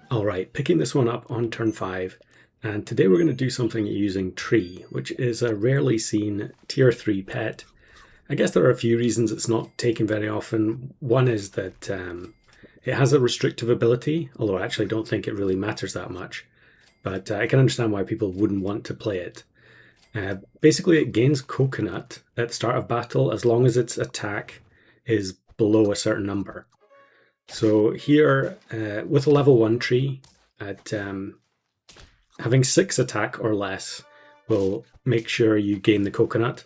Alright, picking this one up on turn 5, and today we're going to do something using Tree, which is a rarely seen tier 3 pet. I guess there are a few reasons it's not taken very often. One is that it has a restrictive ability, although I actually don't think it really matters that much, but I can understand why people wouldn't want to play it. Basically, it gains coconut at the start of battle as long as its attack is below a certain number. So here, with a level 1 tree, at having 6 attack or less will make sure you gain the coconut.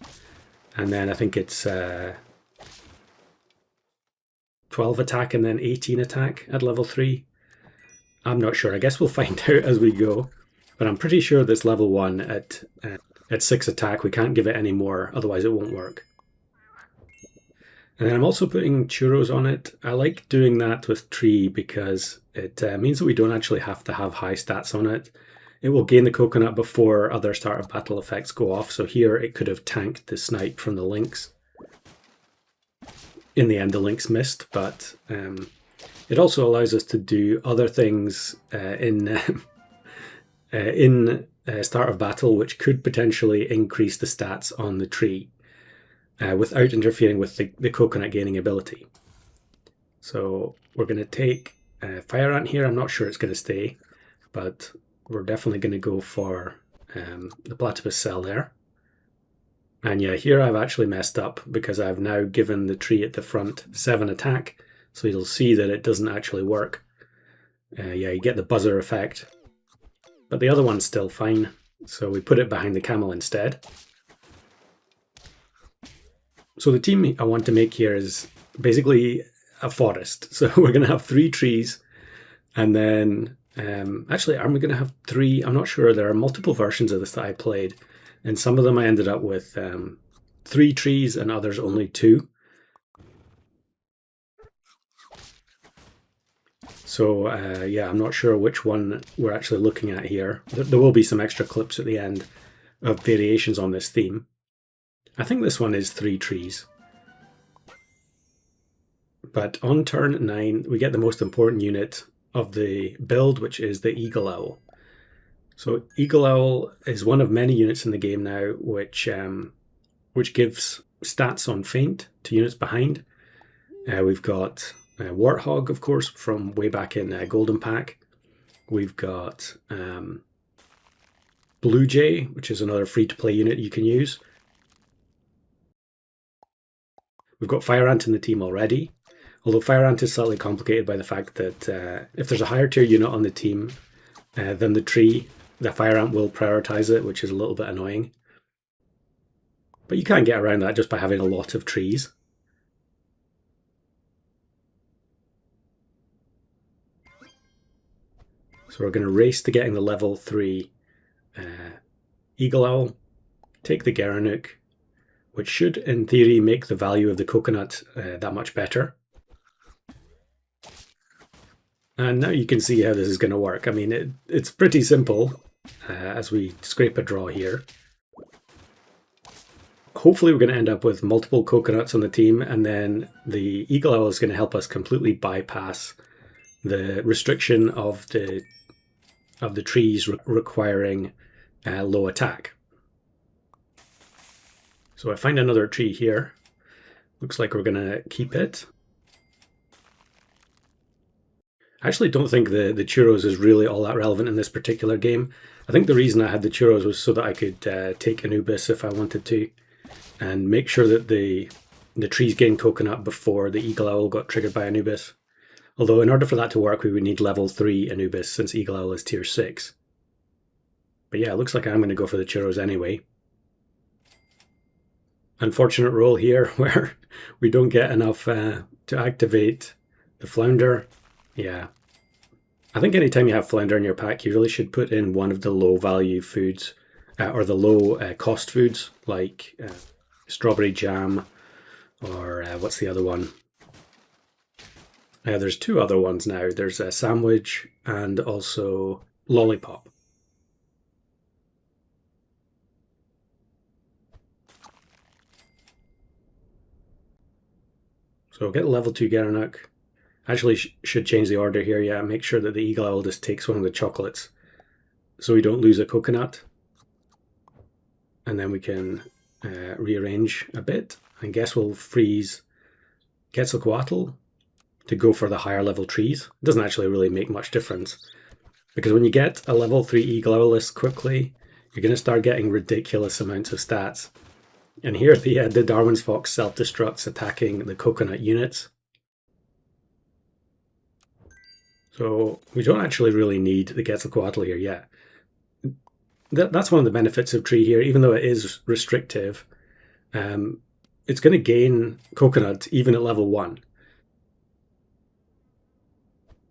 And then I think it's 12 attack and then 18 attack at level 3. I'm not sure. I guess we'll find out as we go. But I'm pretty sure this level 1 at 6 attack, we can't give it any more, otherwise it won't work. And then I'm also putting churros on it. I like doing that with Tree because it means that we don't actually have to have high stats on it. It will gain the coconut before other start of battle effects go off, so here it could have tanked the snipe from the lynx. In the end, the lynx missed, but it also allows us to do other things in start of battle, which could potentially increase the stats on the tree. Without interfering with the coconut gaining ability. So we're going to take Fire Ant here. I'm not sure it's going to stay, but we're definitely going to go for the Platypus cell there. And yeah, here I've actually messed up because I've now given the tree at the front 7 attack, so you'll see that it doesn't actually work. Yeah, you get the buzzer effect, but the other one's still fine, so we put it behind the camel instead. So the team I want to make here is basically a forest. So we're going to have 3 trees, and then actually, are we going to have 3? I'm not sure. There are multiple versions of this that I played, and some of them I ended up with 3 trees and others only 2. So yeah, I'm not sure which one we're actually looking at here. There will be some extra clips at the end of variations on this theme. I think this one is 3 trees. But on turn 9, we get the most important unit of the build, which is the Eagle Owl. So Eagle Owl is one of many units in the game now, which gives stats on feint to units behind. We've got Warthog, of course, from way back in Golden Pack. We've got Blue Jay, which is another free-to-play unit you can use. We've got Fire Ant in the team already, although Fire Ant is slightly complicated by the fact that if there's a higher tier unit on the team than the tree, the Fire Ant will prioritize it, which is a little bit annoying. But you can't get around that just by having a lot of trees. So we're going to race to getting the level 3 Eagle Owl, take the Geranuk, which should, in theory, make the value of the coconut that much better. And now you can see how this is going to work. I mean, it's pretty simple as we scrape a draw here. Hopefully we're going to end up with multiple coconuts on the team, and then the Eagle Owl is going to help us completely bypass the restriction of the trees requiring low attack. So I find another tree here. Looks like we're going to keep it. I actually don't think the churros is really all that relevant in this particular game. I think the reason I had the churros was so that I could take Anubis if I wanted to, and make sure that the trees gain coconut before the Eagle Owl got triggered by Anubis. Although in order for that to work, we would need level 3 Anubis, since Eagle Owl is tier 6. But yeah, it looks like I'm going to go for the churros anyway. Unfortunate roll here where we don't get enough to activate the flounder. Yeah. I think anytime you have flounder in your pack, you really should put in one of the low value foods or the low cost foods like strawberry jam or what's the other one? There's 2 other ones now. There's a sandwich and also lollipop. So get level 2 Geranuk. Actually, should change the order here. Yeah, make sure that the eagle owl just takes one of the chocolates so we don't lose a coconut. And then we can rearrange a bit. I guess we'll freeze Quetzalcoatl to go for the higher level trees. It doesn't actually really make much difference, because when you get a level 3 eagle owl this quickly, you're going to start getting ridiculous amounts of stats. And here the Darwin's Fox self-destructs attacking the coconut units. So we don't actually really need the Quetzalcoatl here yet. That's one of the benefits of tree here, even though it is restrictive. It's going to gain coconut even at level 1.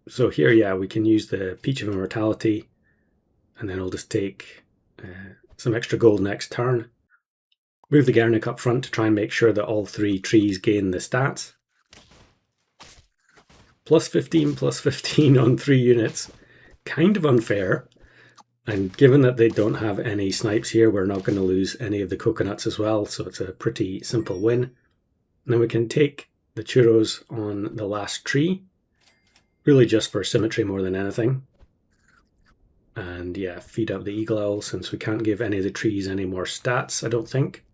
So here, yeah, we can use the Peach of Immortality, and then we'll just take some extra gold next turn. Move the Gernik up front to try and make sure that all 3 trees gain the stats. +15/+15 on 3 units. Kind of unfair. And given that they don't have any snipes here, we're not going to lose any of the coconuts as well, so it's a pretty simple win. And then we can take the churros on the last tree, really just for symmetry more than anything. And yeah, feed up the eagle owl since we can't give any of the trees any more stats, I don't think.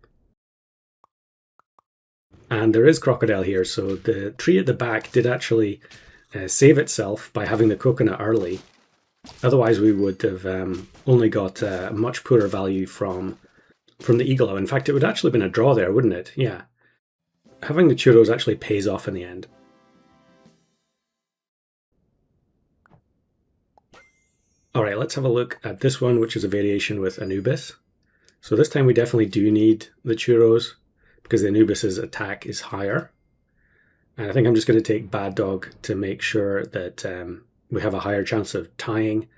And there is crocodile here, so the tree at the back did actually save itself by having the coconut early. Otherwise, we would have only got a much poorer value from the eagle owl. In fact, it would actually have been a draw there, wouldn't it? Yeah. Having the churros actually pays off in the end. All right, let's have a look at this one, which is a variation with Anubis. So this time we definitely do need the churros because the Anubis's attack is higher. And I think I'm just going to take Bad Dog to make sure that we have a higher chance of tying.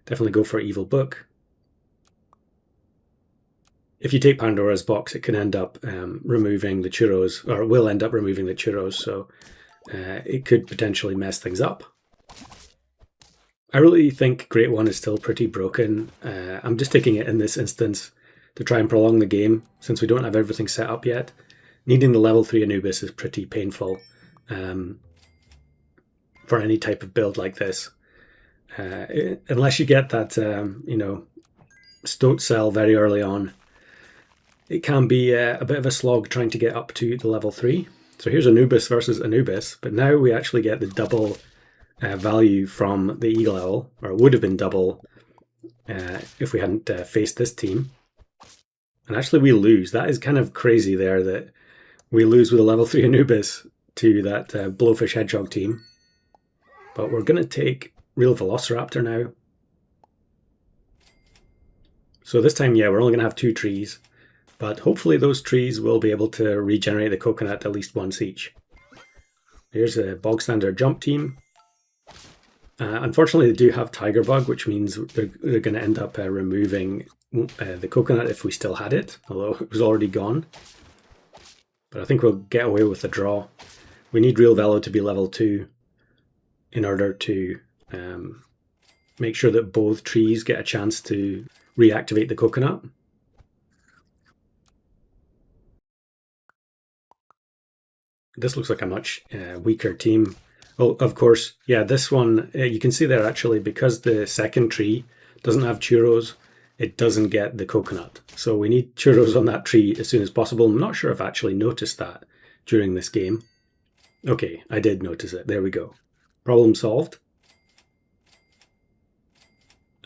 Definitely go for Evil Book. If you take Pandora's Box, it can end up removing the churros, or will end up removing the churros, so it could potentially mess things up. I really think Great One is still pretty broken. I'm just taking it in this instance to try and prolong the game, since we don't have everything set up yet. Needing the level 3 Anubis is pretty painful for any type of build like this. Unless you get that, Stoat Cell very early on, it can be a bit of a slog trying to get up to the level 3. So here's Anubis versus Anubis, but now we actually get the double value from the Eagle Owl, or it would have been double if we hadn't faced this team. And actually we lose. That is kind of crazy there that we lose with a level 3 Anubis to that Blowfish Hedgehog team. But we're going to take Real Velociraptor now. So this time, yeah, we're only going to have 2 trees. But hopefully those trees will be able to regenerate the coconut at least once each. Here's a bog standard jump team. Unfortunately, they do have Tiger Bug, which means they're going to end up removing the coconut if we still had it, although it was already gone. But I think we'll get away with the draw. We need Real Velo to be level 2 in order to make sure that both trees get a chance to reactivate the coconut. This looks like a much weaker team. Oh, of course, yeah, this one, you can see there actually, because the second tree doesn't have churros, it doesn't get the coconut. So we need churros on that tree as soon as possible. I'm not sure if I actually noticed that during this game. Okay, I did notice it. There we go. Problem solved.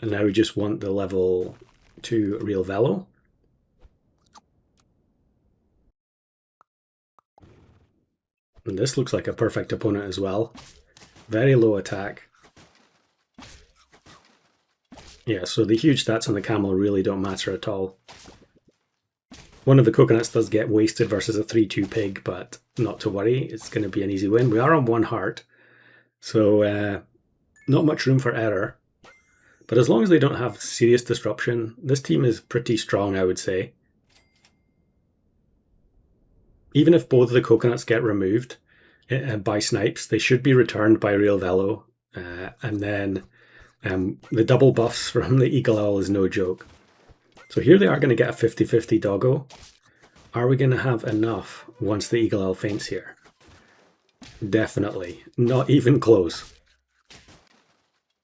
And now we just want the level 2 Real Velo. And this looks like a perfect opponent as well. Very low attack. Yeah, so the huge stats on the camel really don't matter at all. One of the coconuts does get wasted versus a 3-2 pig, but not to worry, it's going to be an easy win. We are on 1 heart, so not much room for error. But as long as they don't have serious disruption, this team is pretty strong, I would say. Even if both of the coconuts get removed by snipes, they should be returned by Real Velo. And then the double buffs from the Eagle Owl is no joke. So here they are going to get a 50-50 doggo. Are we going to have enough once the Eagle Owl faints here? Definitely. Not even close.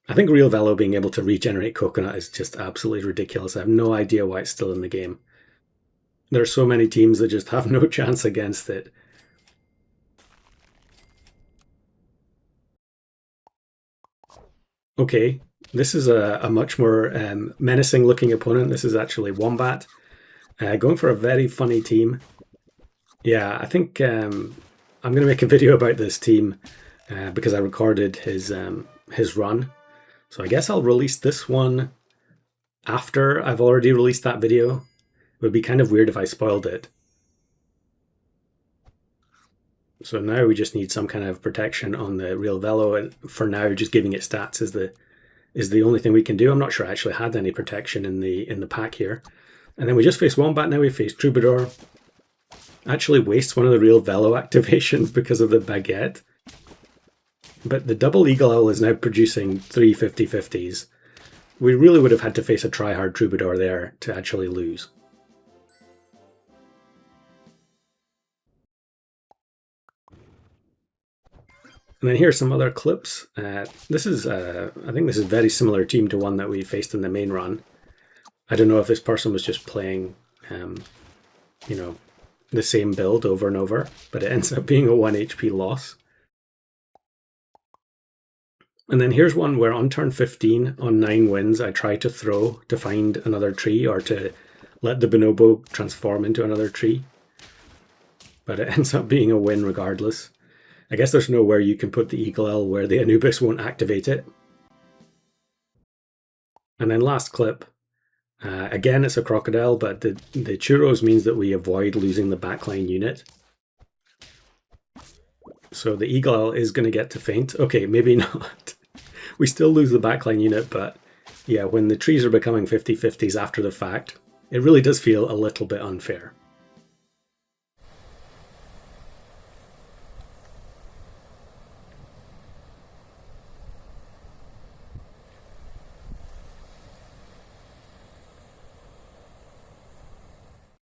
I think Real Velo being able to regenerate coconut is just absolutely ridiculous. I have no idea why it's still in the game. There are so many teams that just have no chance against it. Okay, this is a much more menacing looking opponent. This is actually Wombat. Going for a very funny team. Yeah, I think I'm going to make a video about this team because I recorded his run. So I guess I'll release this one after I've already released that video. It would be kind of weird if I spoiled it. So now we just need some kind of protection on the Real Velo, and for now just giving it stats is the only thing we can do. I'm not sure I actually had any protection in the pack here. And then we just face Wombat, now we face Troubadour. Actually wastes one of the Real Velo activations because of the baguette. But the double Eagle Owl is now producing 3 50/50s. We really would have had to face a try-hard Troubadour there to actually lose. And then here's some other clips. This is, I think this is a very similar team to one that we faced in the main run. I don't know if this person was just playing, you know, the same build over and over, but it ends up being a 1 HP loss. And then here's one where on turn 15, on 9 wins, I try to throw to find another tree or to let the bonobo transform into another tree. But it ends up being a win regardless. I guess there's nowhere you can put the Eagle Owl where the Anubis won't activate it. And then last clip. Again, it's a crocodile, but the churros means that we avoid losing the backline unit. So the Eagle Owl is going to get to faint. Okay, maybe not. We still lose the backline unit, but yeah, when the trees are becoming 50/50s after the fact, it really does feel a little bit unfair.